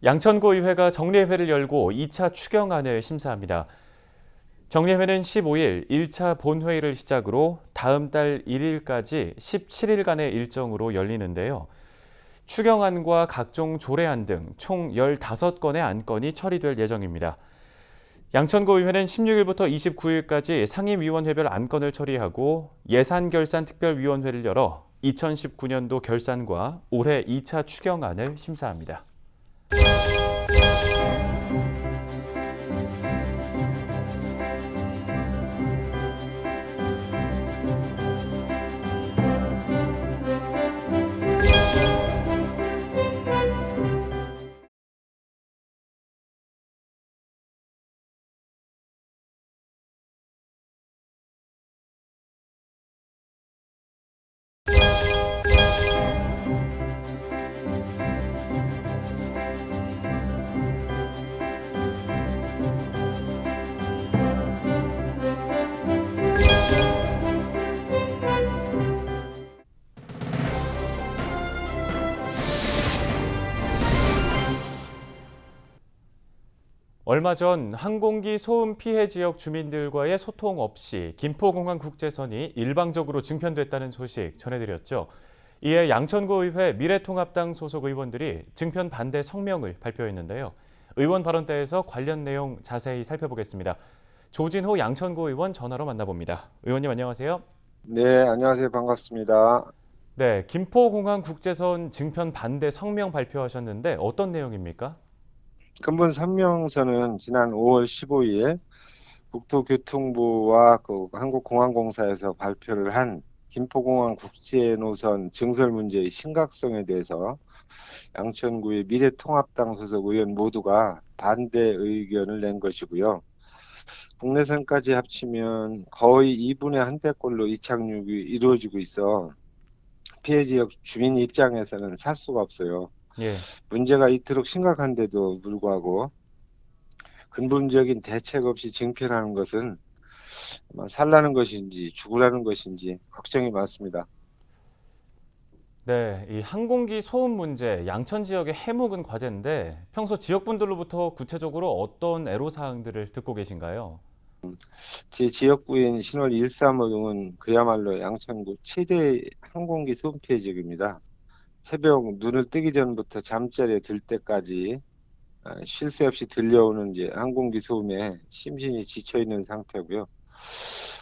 양천구의회가 정례회를 열고 2차 추경안을 심사합니다. 정례회는 15일 1차 본회의를 시작으로 다음 달 1일까지 17일간의 일정으로 열리는데요. 추경안과 각종 조례안 등 총 15건의 안건이 처리될 예정입니다. 양천구의회는 16일부터 29일까지 상임위원회별 안건을 처리하고 예산결산특별위원회를 열어 2019년도 결산과 올해 2차 추경안을 심사합니다. 얼마 전 항공기 소음 피해 지역 주민들과의 소통 없이 김포공항 국제선이 일방적으로 증편됐다는 소식 전해드렸죠. 이에 양천구의회 미래통합당 소속 의원들이 증편 반대 성명을 발표했는데요. 의원 발언대에서 관련 내용 자세히 살펴보겠습니다. 조진호 양천구 의원 전화로 만나봅니다. 의원님 안녕하세요. 네, 안녕하세요. 반갑습니다. 네, 김포공항 국제선 증편 반대 성명 발표하셨는데 어떤 내용입니까? 근본 성명서는 지난 5월 15일 국토교통부와 한국공항공사에서 발표를 한 김포공항 국제노선 증설 문제의 심각성에 대해서 양천구의 미래통합당 소속 의원 모두가 반대 의견을 낸 것이고요. 국내선까지 합치면 거의 2분의 1대꼴로 이착륙이 이루어지고 있어 피해 지역 주민 입장에서는 살 수가 없어요. 예. 문제가 이토록 심각한데도 불구하고 근본적인 대책 없이 증편하는 것은 아마 살라는 것인지 죽으라는 것인지 걱정이 많습니다. 네, 이 항공기 소음 문제, 양천 지역의 해묵은 과제인데 평소 지역분들로부터 구체적으로 어떤 애로사항들을 듣고 계신가요? 제 지역구인 신월 135동은 그야말로 양천구 최대 항공기 소음 피해 지역입니다. 새벽 눈을 뜨기 전부터 잠자리에 들 때까지 쉴 새 없이 들려오는 이제 항공기 소음에 심신이 지쳐 있는 상태고요.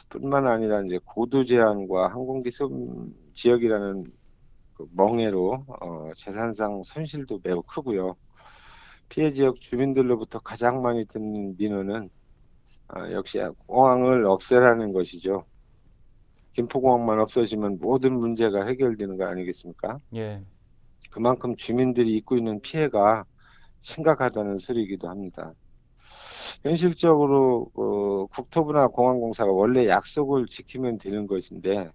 뿐만 아니라 이제 고도 제한과 항공기 소음 지역이라는 그 멍해로 재산상 손실도 매우 크고요. 피해 지역 주민들로부터 가장 많이 듣는 민원은 역시 공항을 없애라는 것이죠. 김포공항만 없어지면 모든 문제가 해결되는 거 아니겠습니까? 예. 그만큼 주민들이 입고 있는 피해가 심각하다는 소리이기도 합니다. 현실적으로 국토부나 공항공사가 원래 약속을 지키면 되는 것인데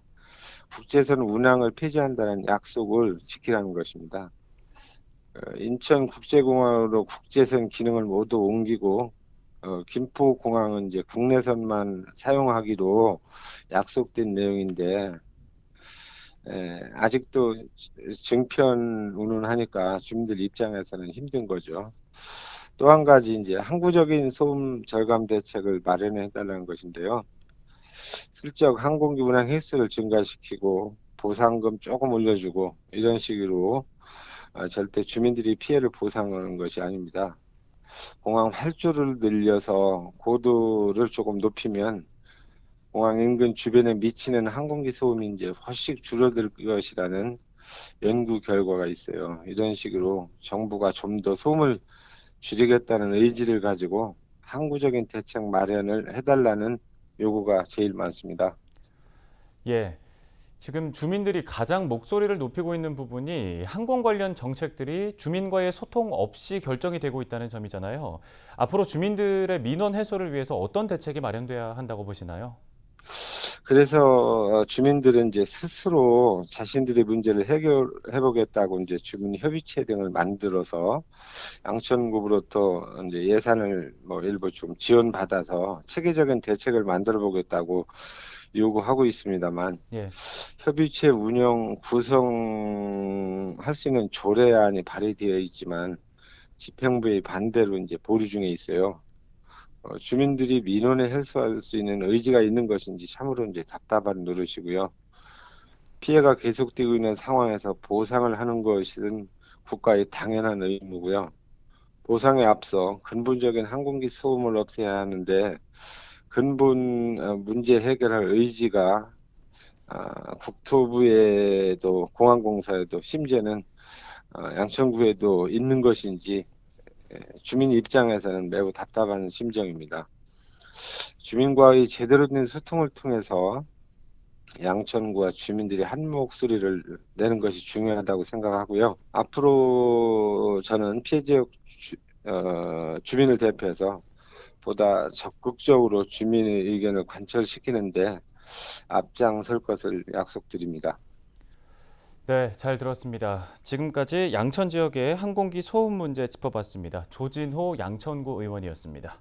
국제선 운항을 폐지한다는 약속을 지키라는 것입니다. 인천국제공항으로 국제선 기능을 모두 옮기고 김포공항은 이제 국내선만 사용하기로 약속된 내용인데 아직도 증편 운운하니까 주민들 입장에서는 힘든 거죠. 또 한 가지 이제 항구적인 소음 절감 대책을 마련해 달라는 것인데요. 슬쩍 항공기 운항 횟수를 증가시키고 보상금 조금 올려주고 이런 식으로 절대 주민들이 피해를 보상하는 것이 아닙니다. 공항 활주를 늘려서 고도를 조금 높이면 공항 인근 주변에 미치는 항공기 소음이 이제 훨씬 줄어들 것이라는 연구 결과가 있어요. 이런 식으로 정부가 좀 더 소음을 줄이겠다는 의지를 가지고 항구적인 대책 마련을 해달라는 요구가 제일 많습니다. 예. 지금 주민들이 가장 목소리를 높이고 있는 부분이 항공 관련 정책들이 주민과의 소통 없이 결정이 되고 있다는 점이잖아요. 앞으로 주민들의 민원 해소를 위해서 어떤 대책이 마련돼야 한다고 보시나요? 그래서 주민들은 이제 스스로 자신들의 문제를 해결해 보겠다고 이제 주민 협의체 등을 만들어서 양천구로부터 이제 예산을 뭐 일부 좀 지원받아서 체계적인 대책을 만들어 보겠다고 요구하고 있습니다만 예. 협의체 운영 구성할 수 있는 조례안이 발의되어 있지만 집행부의 반대로 이제 보류 중에 있어요. 주민들이 민원에 해소할 수 있는 의지가 있는 것인지 참으로 이제 답답한 노릇이고요. 피해가 계속되고 있는 상황에서 보상을 하는 것은 국가의 당연한 의무고요. 보상에 앞서 근본적인 항공기 소음을 없애야 하는데 근본 문제 해결할 의지가 국토부에도 공항공사에도 심지어는 양천구에도 있는 것인지 주민 입장에서는 매우 답답한 심정입니다. 주민과의 제대로 된 소통을 통해서 양천구와 주민들이 한 목소리를 내는 것이 중요하다고 생각하고요. 앞으로 저는 피해 지역 주민을 대표해서 보다 적극적으로 주민의 의견을 관철시키는데 앞장설 것을 약속드립니다. 네, 잘 들었습니다. 지금까지 양천 지역의 항공기 소음 문제 짚어봤습니다. 조진호 양천구 의원이었습니다.